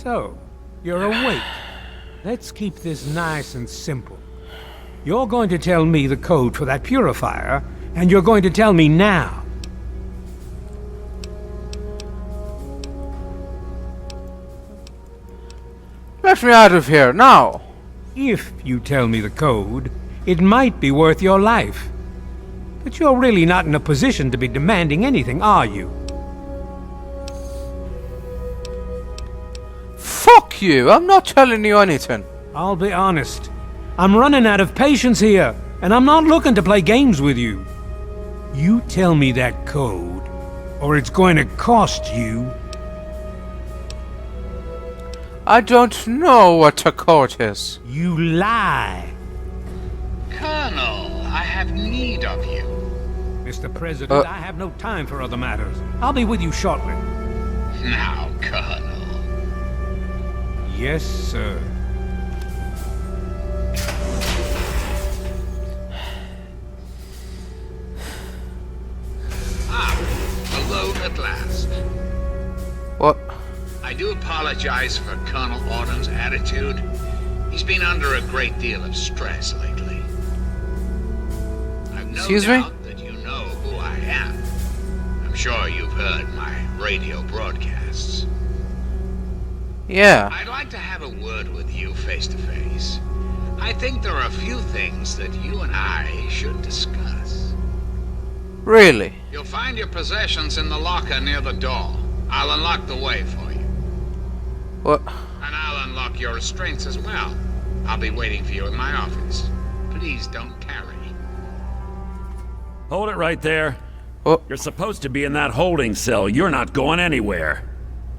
So, you're awake. Let's keep this nice and simple. You're going to tell me the code for that purifier, and you're going to tell me now. Let me out of here, now! If you tell me the code, it might be worth your life. But you're really not in a position to be demanding anything, are you? Fuck you! I'm not telling you anything. I'll be honest. I'm running out of patience here, and I'm not looking to play games with you. You tell me that code, or it's going to cost you. I don't know what a code is. You lie. Colonel, I have need of you. Mr. President, I have no time for other matters. I'll be with you shortly. Now, Colonel. Yes, sir. Alone at last. What? I do apologize for Colonel Autumn's attitude. He's been under a great deal of stress lately. I've no doubt that you know who I am. I'm sure you've heard my radio broadcasts. Yeah. I'd like to have a word with you face to face. I think there are a few things that you and I should discuss. Really? You'll find your possessions in the locker near the door. I'll unlock the way for you. What? And I'll unlock your restraints as well. I'll be waiting for you in my office. Please don't tarry. Hold it right there. Oh. You're supposed to be in that holding cell. You're not going anywhere.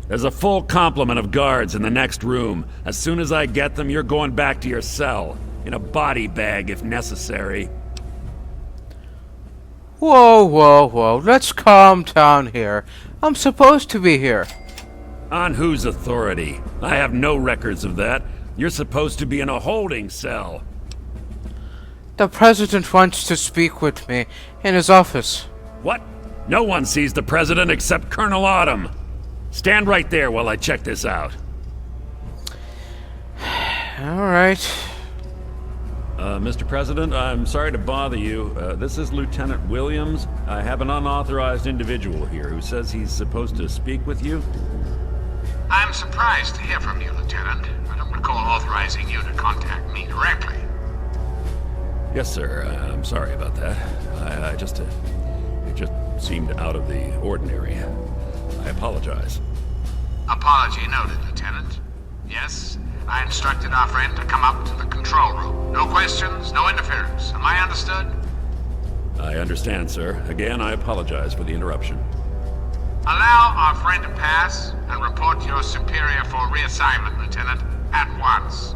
There's a full complement of guards in the next room. As soon as I get them, you're going back to your cell. In a body bag, if necessary. Whoa, whoa, whoa. Let's calm down here. I'm supposed to be here. On whose authority? I have no records of that. You're supposed to be in a holding cell. The President wants to speak with me in his office. What? No one sees the President except Colonel Autumn. Stand right there while I check this out. Alright. Mr. President, I'm sorry to bother you. This is Lieutenant Williams. I have an unauthorized individual here who says he's supposed to speak with you. I'm surprised to hear from you, Lieutenant. I don't recall authorizing you to contact me directly. Yes, sir. I'm sorry about that. It just seemed out of the ordinary. I apologize. Apology noted, Lieutenant. Yes, I instructed our friend to come up to the control room. No questions, no interference. Am I understood? I understand, sir. Again, I apologize for the interruption. Allow our friend to pass and report to your superior for reassignment, Lieutenant, at once.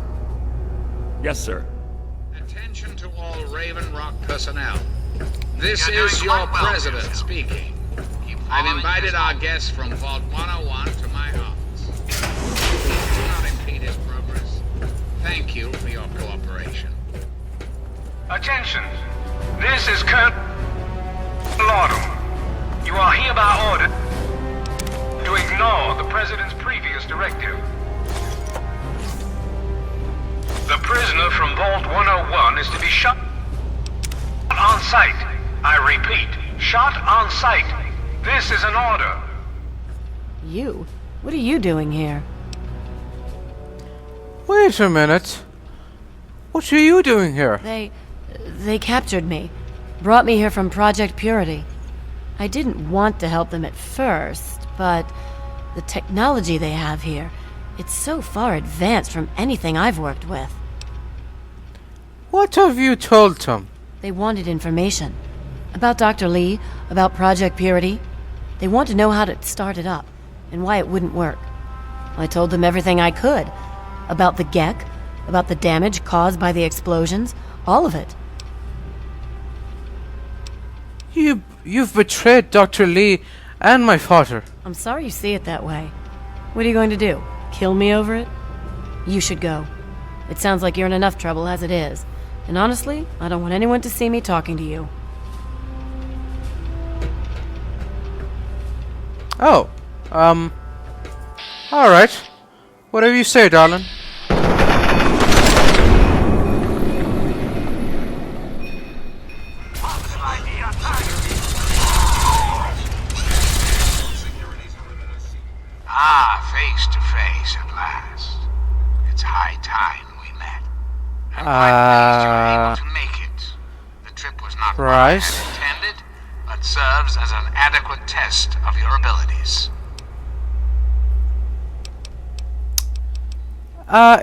Yes, sir. Attention to all Raven Rock personnel. This is your president speaking. I've invited our guest from Vault 101 to my office. Do not impede his progress. Thank you for your cooperation. Attention! This is Colonel Autumn. You are hereby ordered to ignore the President's previous directive. The prisoner from Vault 101 is to be shot on sight. I repeat, shot on sight. This is an order. You? What are you doing here? Wait a minute. What are you doing here? They captured me. Brought me here from Project Purity. I didn't want to help them at first, but the technology they have here, it's so far advanced from anything I've worked with. What have you told them? They wanted information. About Dr. Lee, about Project Purity. They want to know how to start it up, and why it wouldn't work. I told them everything I could. About the Gek, about the damage caused by the explosions, all of it. You've betrayed Dr. Lee and my father. I'm sorry you see it that way. What are you going to do? Kill me over it? You should go. It sounds like you're in enough trouble as it is. And honestly, I don't want anyone to see me talking to you. Oh, alright. Whatever you say, darling. Face to face at last. It's high time we met. I'm quite pleased you were able to make it. The trip was not what I Right. had intended, but serves as an adequate test of your abilities.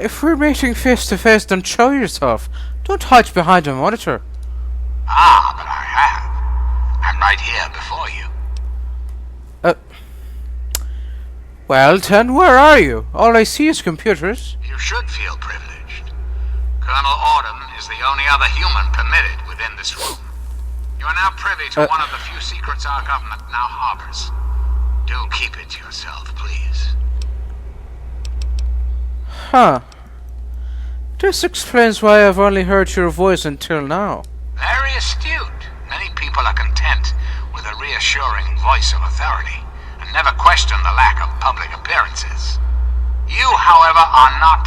If we're meeting face to face, then show yourself. Don't hide behind a monitor. But I have. I'm right here before you. Well, then, where are you? All I see is computers. You should feel privileged. Colonel Autumn is the only other human permitted within this room. You are now privy to one of the few secrets our government now harbors. Do keep it to yourself, please. Huh. This explains why I've only heard your voice until now. Very astute. Many people are content with a reassuring voice of authority and never question the lack of public appearances. You, however, are not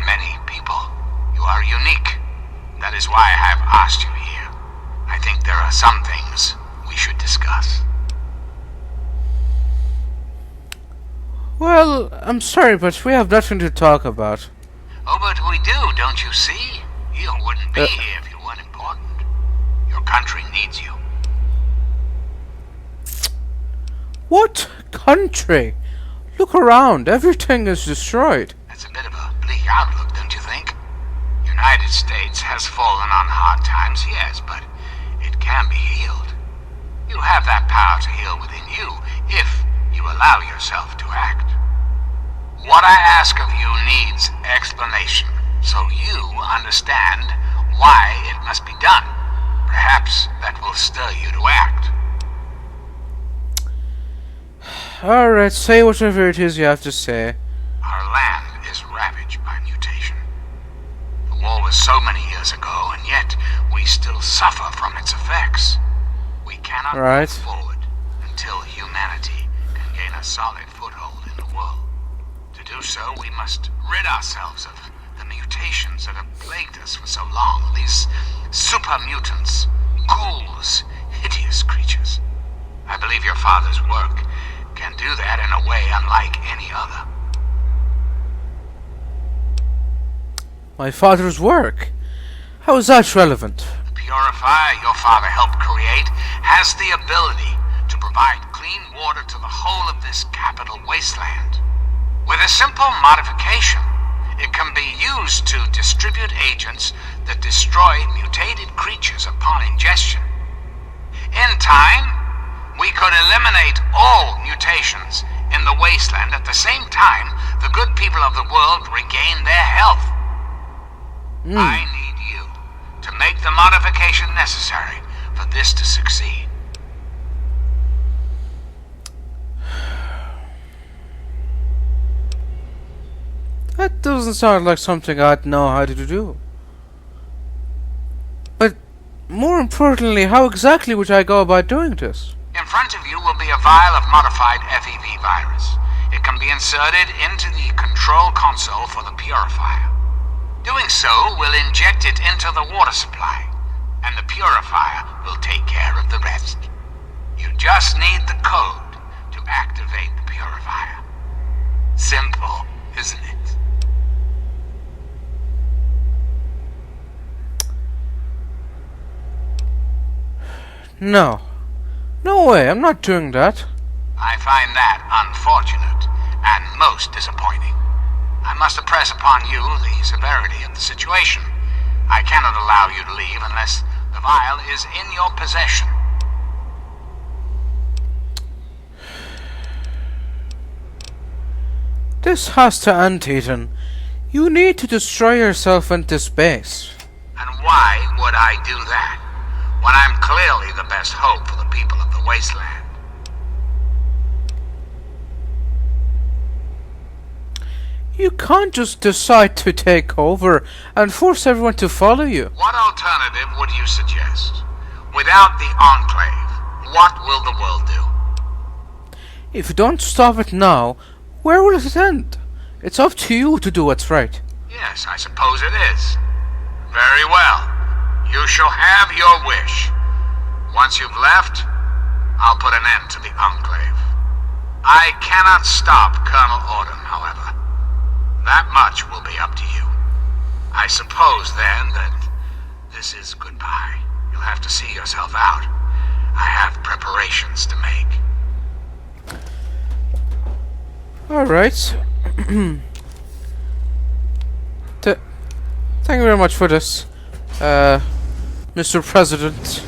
many people. You are unique. That is why I have asked you here. I think there are some things we should discuss. Well, I'm sorry, but we have nothing to talk about. Oh, but we do, don't you see? You wouldn't be here if you weren't important. Your country needs you. What country? Look around, everything is destroyed. That's a bit of a bleak outlook, don't you think? United States has fallen on hard times, yes, but it can be healed. You have that power to heal within you if you allow yourself to act. What I ask of you needs explanation, so you understand why it must be done. Perhaps that will stir you to act. Alright, say whatever it is you have to say. Our land is ravaged by mutation. The war was so many years ago, and yet we still suffer from its effects. We cannot Right. move forward until humanity can gain a solid foothold in the world. To do so, we must rid ourselves of the mutations that have plagued us for so long. These super mutants, ghouls, hideous creatures. I believe your father's work can do that in a way unlike any other. My father's work? How is that relevant? The purifier your father helped create has the ability to provide clean water to the whole of this capital wasteland. With a simple modification, it can be used to distribute agents that destroy mutated creatures upon ingestion. In time, we could eliminate all mutations in the wasteland at the same time the good people of the world regain their health. I need you to make the modification necessary for this to succeed. That doesn't sound like something I'd know how to do. But more importantly, how exactly would I go about doing this? In front of you will be a vial of modified FEV virus. It can be inserted into the control console for the purifier. Doing so will inject it into the water supply, and the purifier will take care of the rest. You just need the code to activate the purifier. Simple, isn't it? No. No way, I'm not doing that. I find that unfortunate and most disappointing. I must impress upon you the severity of the situation. I cannot allow you to leave unless the vial is in your possession. This has to end, Ethan. You need to destroy yourself into space. And why would I do that, when I'm clearly the best hope for the people of the wasteland? You can't just decide to take over and force everyone to follow you. What alternative would you suggest? Without the Enclave, what will the world do? If you don't stop it now, where will it end? It's up to you to do what's right. Yes, I suppose it is. Very well. You shall have your wish. Once you've left, I'll put an end to the Enclave. I cannot stop Colonel Autumn, however. That much will be up to you. I suppose, then, that this is goodbye. You'll have to see yourself out. I have preparations to make. Alright. Thank you very much for this, Mr. President.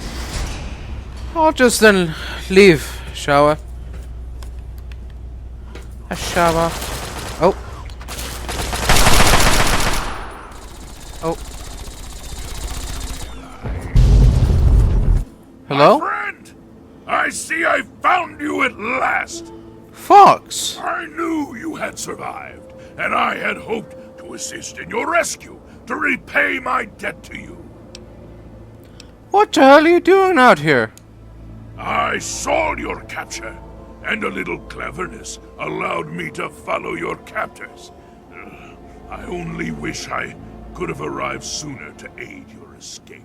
I'll just then leave, shall I? Oh. Oh. Hello? My friend! I see I found you at last! Fox! I knew you had survived, and I had hoped to assist in your rescue, to repay my debt to you. What the hell are you doing out here? I saw your capture, and a little cleverness allowed me to follow your captors. I only wish I could have arrived sooner to aid your escape.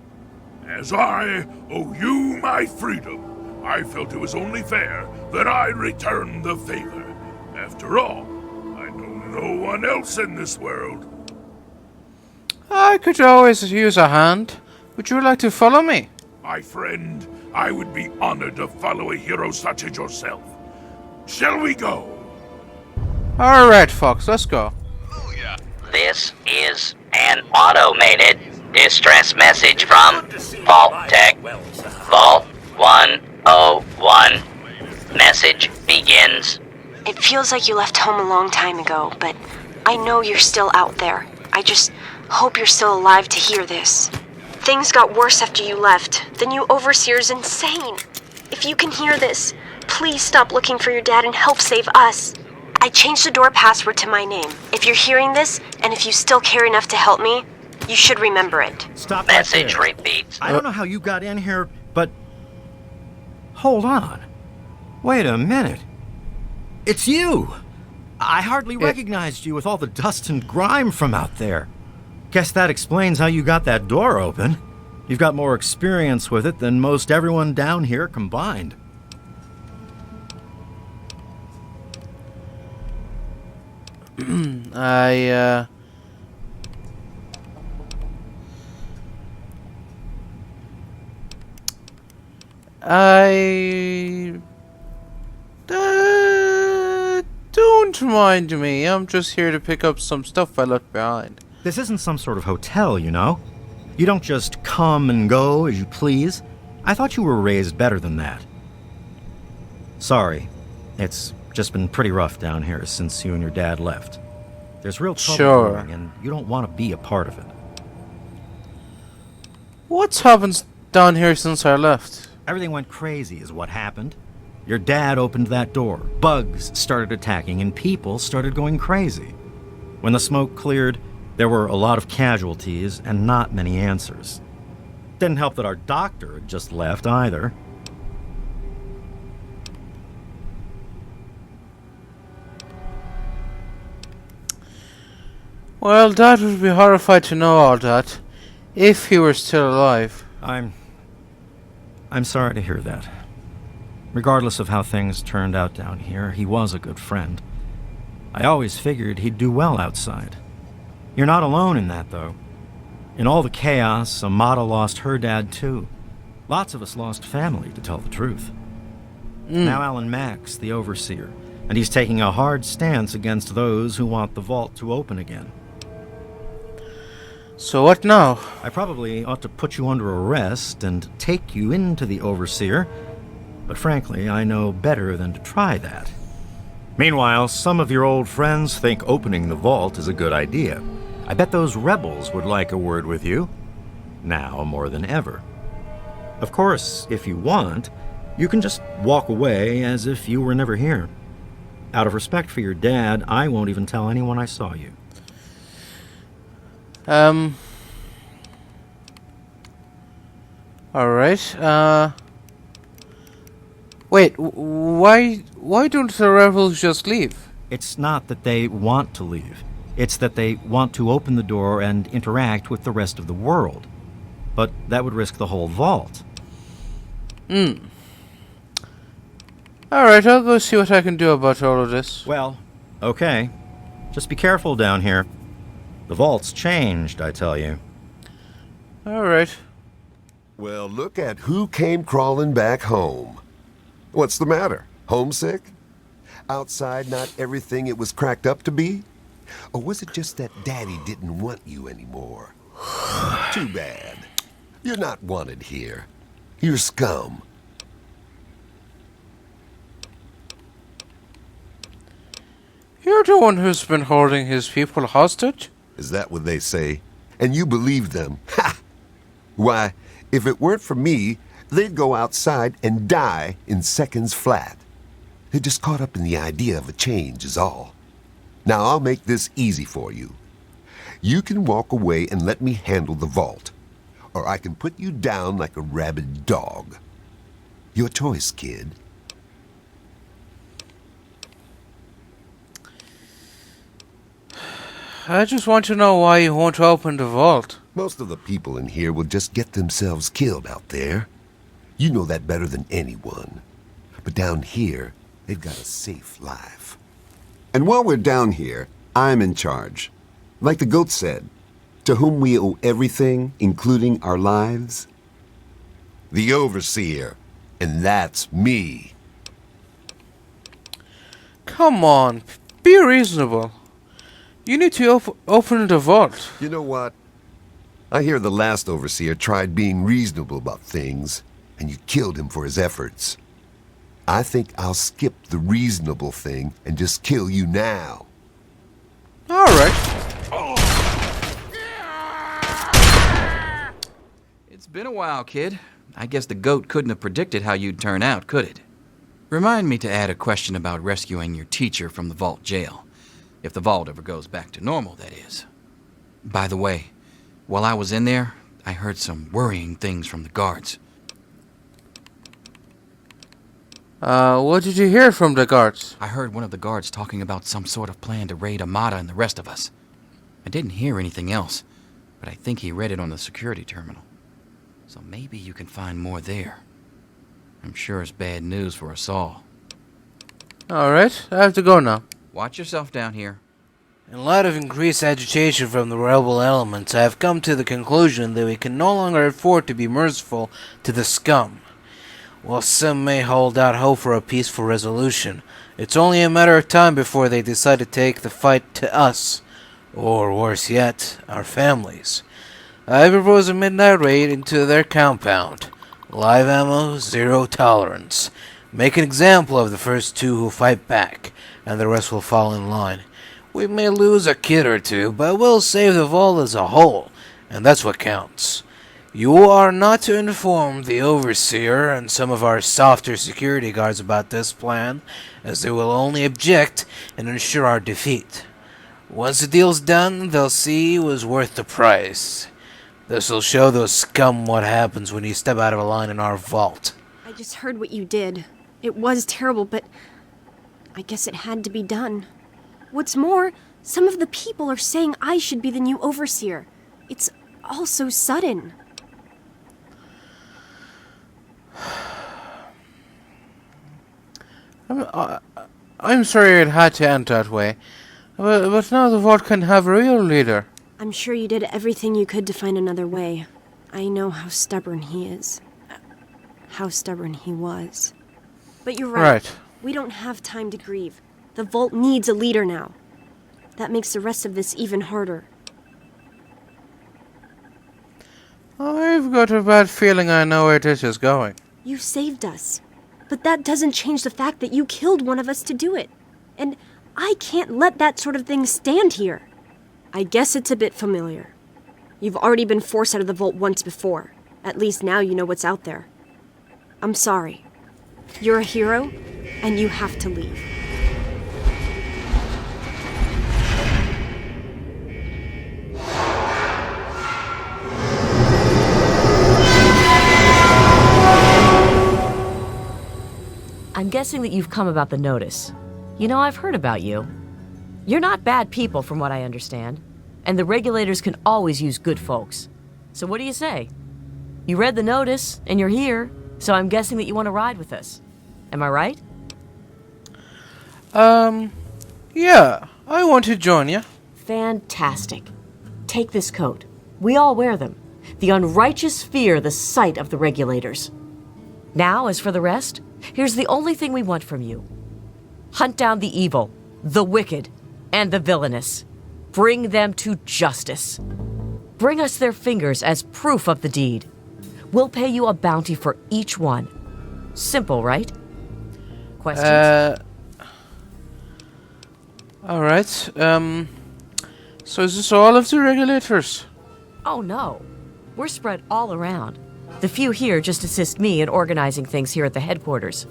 As I owe you my freedom, I felt it was only fair that I return the favor. After all, I know no one else in this world. I could always use a hand. Would you like to follow me? My friend, I would be honored to follow a hero such as yourself. Shall we go? Alright, Fox, let's go. This is an automated distress message from Vault Tech. Vault 101. Message begins. It feels like you left home a long time ago, but I know you're still out there. I just hope you're still alive to hear this. Things got worse after you left. The new overseer's insane. If you can hear this, please stop looking for your dad and help save us. I changed the door password to my name. If you're hearing this, and if you still care enough to help me, you should remember it. Stop message repeats. I don't know how you got in here, but... Hold on. Wait a minute. It's you! I hardly recognized you with all the dust and grime from out there. Guess that explains how you got that door open. You've got more experience with it than most everyone down here combined. I don't mind me. I'm just here to pick up some stuff I left behind. This isn't some sort of hotel, you know? You don't just come and go as you please. I thought you were raised better than that. Sorry. It's just been pretty rough down here since you and your dad left. There's real trouble brewing, and you don't want to be a part of it. What's happened down here since I left? Everything went crazy is what happened. Your dad opened that door, bugs started attacking, and people started going crazy. When the smoke cleared, there were a lot of casualties and not many answers. Didn't help that our doctor had just left either. Well, Dad would be horrified to know all that, if he were still alive. I'm sorry to hear that. Regardless of how things turned out down here, he was a good friend. I always figured he'd do well outside. You're not alone in that, though. In all the chaos, Amata lost her dad, too. Lots of us lost family, to tell the truth. Now Alan Mack's the overseer, and he's taking a hard stance against those who want the vault to open again. So what now? I probably ought to put you under arrest and take you into the overseer, but frankly, I know better than to try that. Meanwhile, some of your old friends think opening the vault is a good idea. I bet those rebels would like a word with you, now more than ever. Of course, if you want, you can just walk away as if you were never here. Out of respect for your dad, I won't even tell anyone I saw you. Alright, wait, why don't the rebels just leave? It's not that they want to leave. It's that they want to open the door and interact with the rest of the world. But that would risk the whole vault. Alright, I'll go see what I can do about all of this. Well, okay. Just be careful down here. The vault's changed, I tell you. Alright. Well, look at who came crawling back home. What's the matter? Homesick? Outside not everything it was cracked up to be? Or was it just that Daddy didn't want you anymore? Too bad. You're not wanted here. You're scum. You're the one who's been holding his people hostage? Is that what they say? And you believe them? Ha! Why, if it weren't for me, they'd go outside and die in seconds flat. They're just caught up in the idea of a change is all. Now I'll make this easy for you. You can walk away and let me handle the vault. Or I can put you down like a rabid dog. Your choice, kid. I just want to know why you won't open the vault. Most of the people in here will just get themselves killed out there. You know that better than anyone. But down here, they've got a safe life. And while we're down here, I'm in charge. Like the goat said, to whom we owe everything, including our lives. The Overseer. And that's me. Come on, be reasonable. You need to open the vault. You know what? I hear the last Overseer tried being reasonable about things, and you killed him for his efforts. I think I'll skip the reasonable thing and just kill you now. Alright. It's been a while, kid. I guess the goat couldn't have predicted how you'd turn out, could it? Remind me to add a question about rescuing your teacher from the vault jail. If the vault ever goes back to normal, that is. By the way, while I was in there, I heard some worrying things from the guards. What did you hear from the guards? I heard one of the guards talking about some sort of plan to raid Amata and the rest of us. I didn't hear anything else, but I think he read it on the security terminal. So maybe you can find more there. I'm sure it's bad news for us all. Alright, I have to go now. Watch yourself down here. In light of increased agitation from the rebel elements, I have come to the conclusion that we can no longer afford to be merciful to the scum. While some may hold out hope for a peaceful resolution, it's only a matter of time before they decide to take the fight to us, or worse yet, our families. I propose a midnight raid into their compound. Live ammo, zero tolerance. Make an example of the first two who fight back, and the rest will fall in line. We may lose a kid or two, but we'll save the vault as a whole, and that's what counts. You are not to inform the Overseer and some of our softer security guards about this plan, as they will only object and ensure our defeat. Once the deal's done, they'll see it was worth the price. This will show those scum what happens when you step out of a line in our vault. I just heard what you did. It was terrible, but I guess it had to be done. What's more, some of the people are saying I should be the new Overseer. It's all so sudden. I'm sorry it had to end that way. But now the vault can have a real leader. I'm sure you did everything you could to find another way. I know how stubborn he is. How stubborn he was. But you're right. We don't have time to grieve. The vault needs a leader now. That makes the rest of this even harder. I've got a bad feeling I know where this is going. You saved us. But that doesn't change the fact that you killed one of us to do it. And I can't let that sort of thing stand here. I guess it's a bit familiar. You've already been forced out of the vault once before. At least now you know what's out there. I'm sorry. You're a hero, and you have to leave. I'm guessing that you've come about the notice. You know, I've heard about you. You're not bad people, from what I understand. And the regulators can always use good folks. So what do you say? You read the notice, and you're here, so I'm guessing that you want to ride with us. Am I right? Yeah, I want to join you. Fantastic. Take this coat. We all wear them. The unrighteous fear the sight of the regulators. Now, as for the rest, here's the only thing we want from you. Hunt down the evil, the wicked, and the villainous. Bring them to justice. Bring us their fingers as proof of the deed. We'll pay you a bounty for each one. Simple, right? Questions? Alright, so is this all of the regulators? Oh no. We're spread all around. The few here just assist me in organizing things here at the headquarters.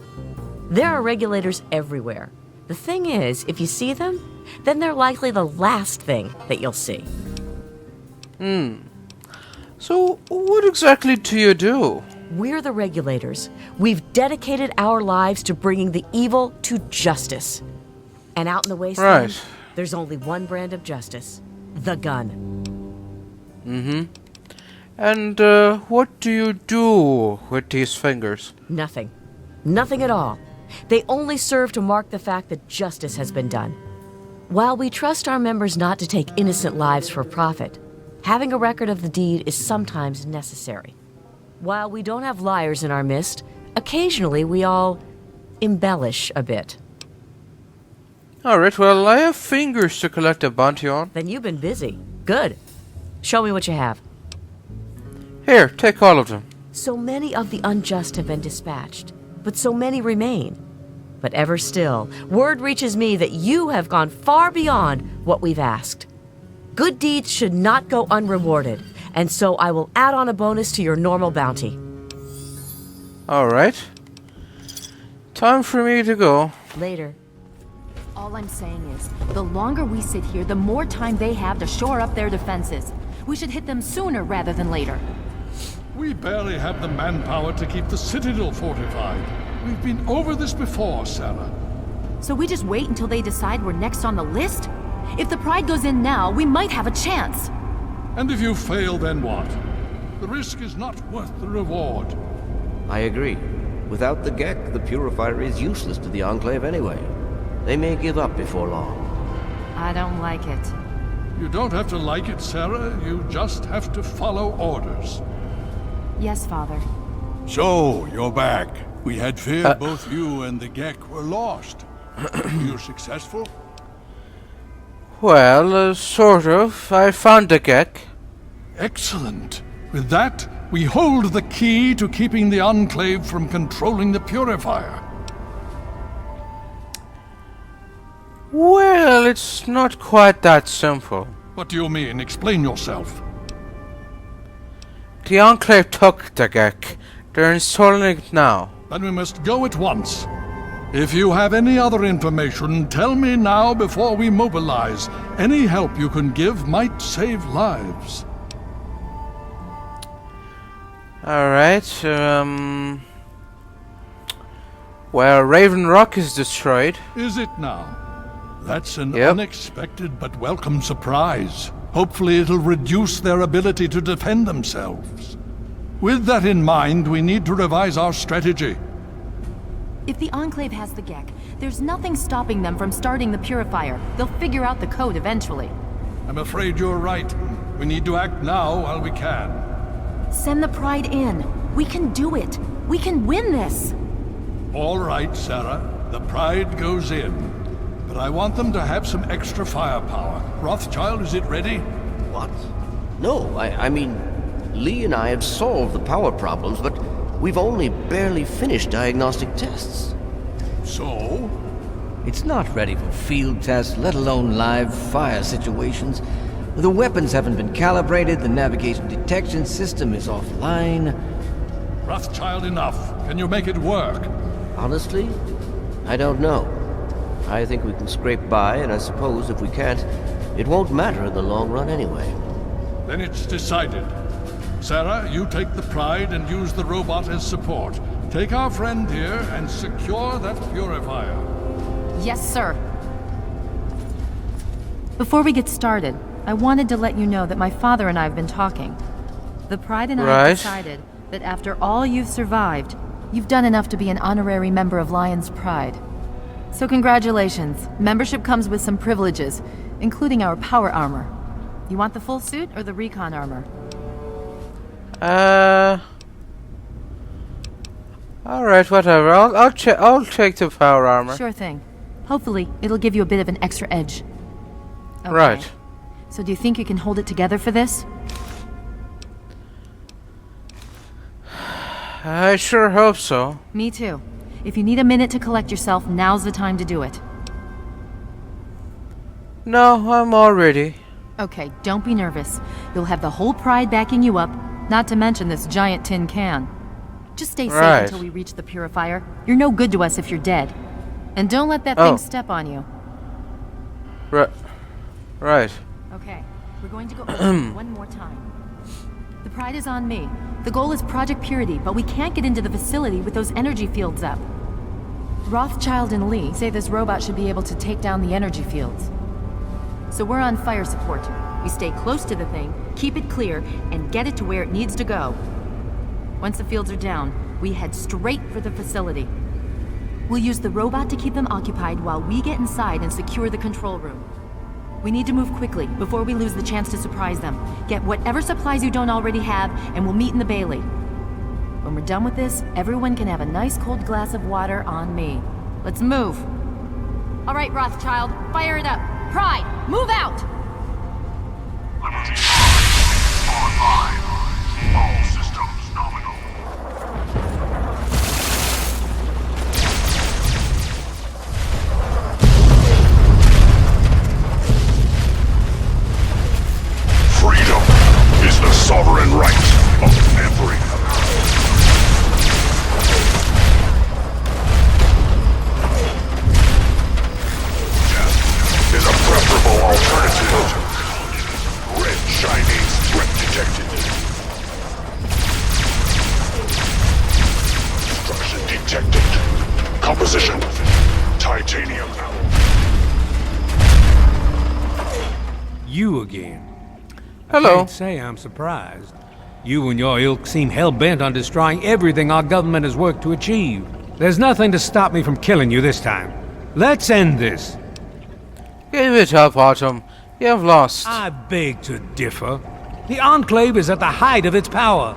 There are regulators everywhere. The thing is, if you see them, then they're likely the last thing that you'll see. So, what exactly do you do? We're the regulators. We've dedicated our lives to bringing the evil to justice. And out in the wasteland, there's only one brand of justice. The gun. And, what do you do with these fingers? Nothing. Nothing at all. They only serve to mark the fact that justice has been done. While we trust our members not to take innocent lives for profit, having a record of the deed is sometimes necessary. While we don't have liars in our midst, occasionally we all embellish a bit. Alright, well, I have fingers to collect a bounty on. Then you've been busy. Good. Show me what you have. Here, take all of them. So many of the unjust have been dispatched, but so many remain. But ever still, word reaches me that you have gone far beyond what we've asked. Good deeds should not go unrewarded, and so I will add on a bonus to your normal bounty. Alright. Time for me to go. Later. All I'm saying is, the longer we sit here, the more time they have to shore up their defenses. We should hit them sooner rather than later. We barely have the manpower to keep the citadel fortified. We've been over this before, Sarah. So we just wait until they decide we're next on the list? If the Pride goes in now, we might have a chance. And if you fail, then what? The risk is not worth the reward. I agree. Without the GEC, the Purifier is useless to the Enclave anyway. They may give up before long. I don't like it. You don't have to like it, Sarah. You just have to follow orders. Yes, Father. So, you're back. We had feared both you and the GEC were lost. You're successful? Well, sort of. I found the GEC. Excellent. With that, we hold the key to keeping the Enclave from controlling the Purifier. Well, it's not quite that simple. What do you mean? Explain yourself. The Enclave took the GEC. They're installing it now. Then we must go at once. If you have any other information, tell me now before we mobilize. Any help you can give might save lives. Alright, well, Raven Rock is destroyed. Is it now? That's an unexpected but welcome surprise. Hopefully it'll reduce their ability to defend themselves. With that in mind, we need to revise our strategy. If the Enclave has the GEC, there's nothing stopping them from starting the Purifier. They'll figure out the code eventually. I'm afraid you're right. We need to act now while we can. Send the Pride in. We can do it. We can win this. All right, Sarah. The Pride goes in. But I want them to have some extra firepower. Rothschild, is it ready? What? No, I mean, Lee and I have solved the power problems, but we've only barely finished diagnostic tests. So? It's not ready for field tests, let alone live fire situations. The weapons haven't been calibrated, the navigation detection system is offline. Rothschild, enough. Can you make it work? Honestly, I don't know. I think we can scrape by, and I suppose if we can't, it won't matter in the long run anyway. Then it's decided. Sarah, you take the Pride and use the robot as support. Take our friend here and secure that Purifier. Yes, sir. Before we get started, I wanted to let you know that my father and I have been talking. The Pride and I have decided that after all you've survived, you've done enough to be an honorary member of Lion's Pride. So congratulations. Membership comes with some privileges, including our power armor. You want the full suit or the recon armor? Alright, whatever. I'll take the power armor. Sure thing. Hopefully, it'll give you a bit of an extra edge. Okay. Right. So do you think you can hold it together for this? I sure hope so. Me too. If you need a minute to collect yourself, now's the time to do it. No, I'm all ready. Okay, don't be nervous. You'll have the whole Pride backing you up, not to mention this giant tin can. Just stay safe until we reach the purifier. You're no good to us if you're dead. And don't let that thing step on you. Right. Okay, we're going to go over it one more time. The Pride is on me. The goal is Project Purity, but we can't get into the facility with those energy fields up. Rothschild and Lee say this robot should be able to take down the energy fields. So we're on fire support. We stay close to the thing, keep it clear, and get it to where it needs to go. Once the fields are down, we head straight for the facility. We'll use the robot to keep them occupied while we get inside and secure the control room. We need to move quickly before we lose the chance to surprise them. Get whatever supplies you don't already have, and we'll meet in the Bailey. When we're done with this, everyone can have a nice cold glass of water on me. Let's move. All right, Rothschild, fire it up. Pride, move out! Online. All systems nominal. Freedom is the sovereign right of every death is a preferable alternative. Red Chinese threat detected. Destruction detected. Composition: titanium. You again. Hello. I can't say I'm surprised. You and your ilk seem hell-bent on destroying everything our government has worked to achieve. There's nothing to stop me from killing you this time. Let's end this. Give it up, Autumn. You've lost. I beg to differ. The Enclave is at the height of its power.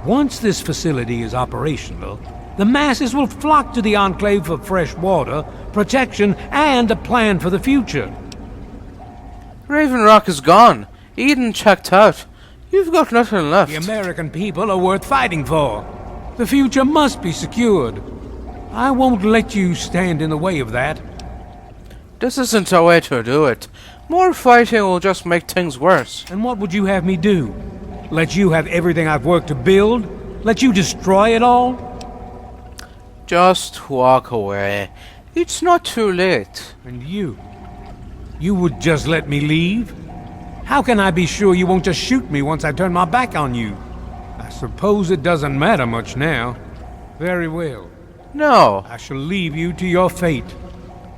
Once this facility is operational, the masses will flock to the Enclave for fresh water, protection, and a plan for the future. Raven Rock is gone. Eden checked out. You've got nothing left. The American people are worth fighting for. The future must be secured. I won't let you stand in the way of that. This isn't a way to do it. More fighting will just make things worse. And what would you have me do? Let you have everything I've worked to build? Let you destroy it all? Just walk away. It's not too late. And you? You would just let me leave? How can I be sure you won't just shoot me once I turn my back on you? I suppose it doesn't matter much now. Very well. No. I shall leave you to your fate.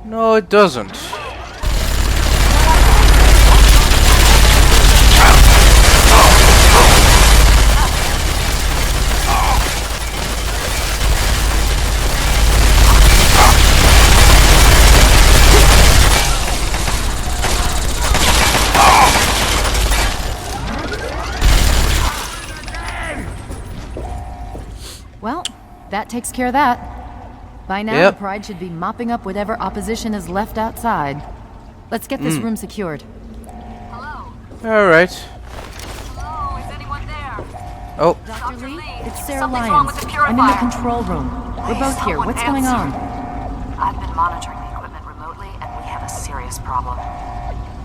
No, it doesn't. Well, that takes care of that. By now, the Pride should be mopping up whatever opposition is left outside. Let's get this room secured. Hello? Alright. Hello, is anyone there? Oh. Dr. Lee, it's Sarah Something's wrong Lyons. with the purifier. I'm in the control room. We're both here. Someone What's going on? I've been monitoring the equipment remotely, and we have a serious problem.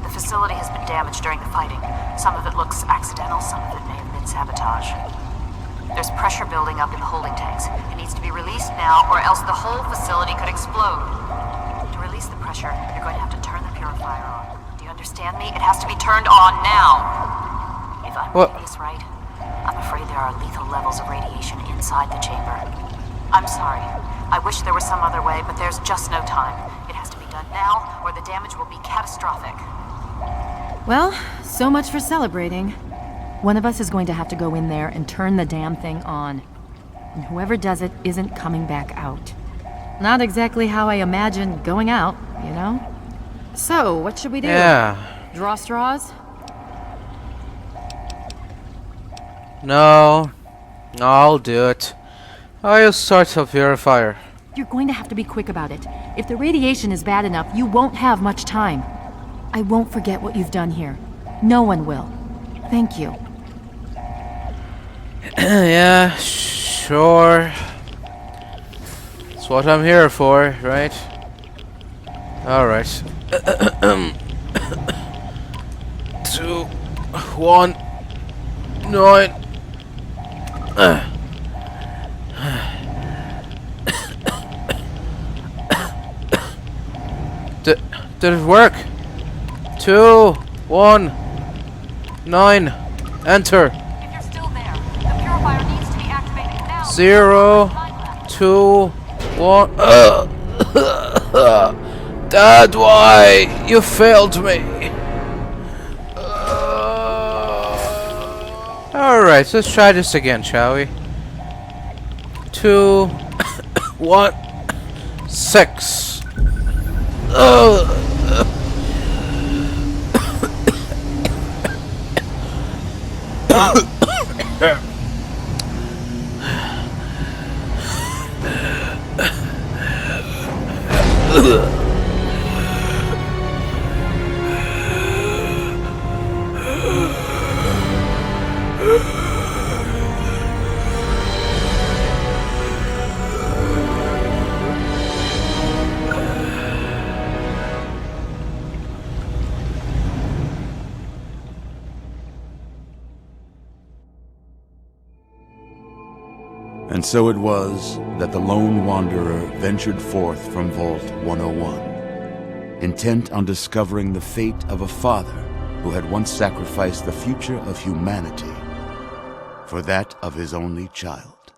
The facility has been damaged during the fighting. Some of it looks accidental, some of it may have been sabotage. There's pressure building up in the holding tanks. It needs to be released now, or else the whole facility could explode. To release the pressure, you're going to have to turn the purifier on. Do you understand me? It has to be turned on now. If I'm reading this right, I'm afraid there are lethal levels of radiation inside the chamber. I'm sorry. I wish there was some other way, but there's just no time. It has to be done now, or the damage will be catastrophic. Well, so much for celebrating. One of us is going to have to go in there and turn the damn thing on. And whoever does it isn't coming back out. Not exactly how I imagined going out, you know? So, what should we do? Yeah. Draw straws? No. I'll do it. I'll start a purifier. You're going to have to be quick about it. If the radiation is bad enough, you won't have much time. I won't forget what you've done here. No one will. Thank you. Yeah, sure. That's what I'm here for, right? Alright. 2, 1, 9. Did it work? 2, 1, 9. Enter. If you're still there, the purifier needs to be activated now. 0, 2, 1. Dad, why? You failed me. Alright, let's try this again, shall we? 2, 1, 6. And so it was that the lone wanderer ventured forth from Vault 101, intent on discovering the fate of a father who had once sacrificed the future of humanity for that of his only child.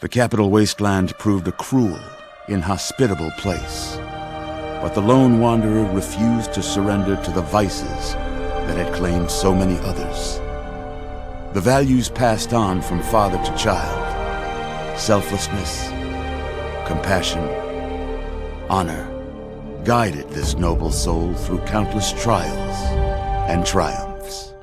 The capital wasteland proved a cruel, inhospitable place, but the lone wanderer refused to surrender to the vices that had claimed so many others. The values passed on from father to child: selflessness, compassion, honor, guided this noble soul through countless trials and triumphs.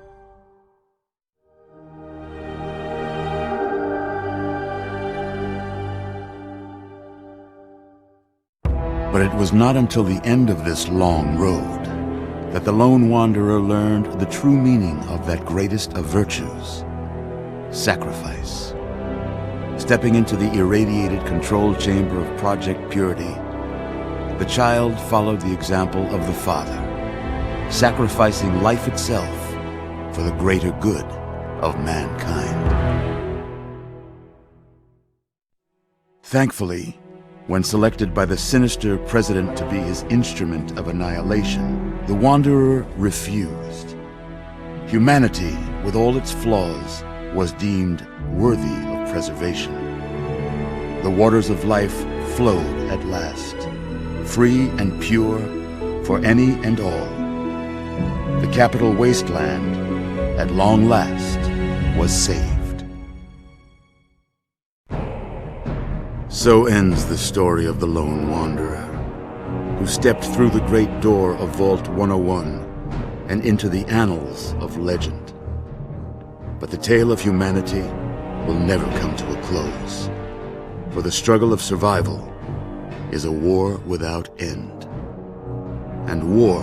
But it was not until the end of this long road that the lone wanderer learned the true meaning of that greatest of virtues: sacrifice. Stepping into the irradiated control chamber of Project Purity, the child followed the example of the father, sacrificing life itself for the greater good of mankind. Thankfully, when selected by the sinister president to be his instrument of annihilation, the Wanderer refused. Humanity, with all its flaws, was deemed worthy of preservation. The waters of life flowed at last, free and pure for any and all. The capital wasteland, at long last, was saved. So ends the story of the lone wanderer, who stepped through the great door of Vault 101 and into the annals of legend. But the tale of humanity will never come to a close, for the struggle of survival is a war without end. And war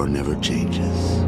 never changes.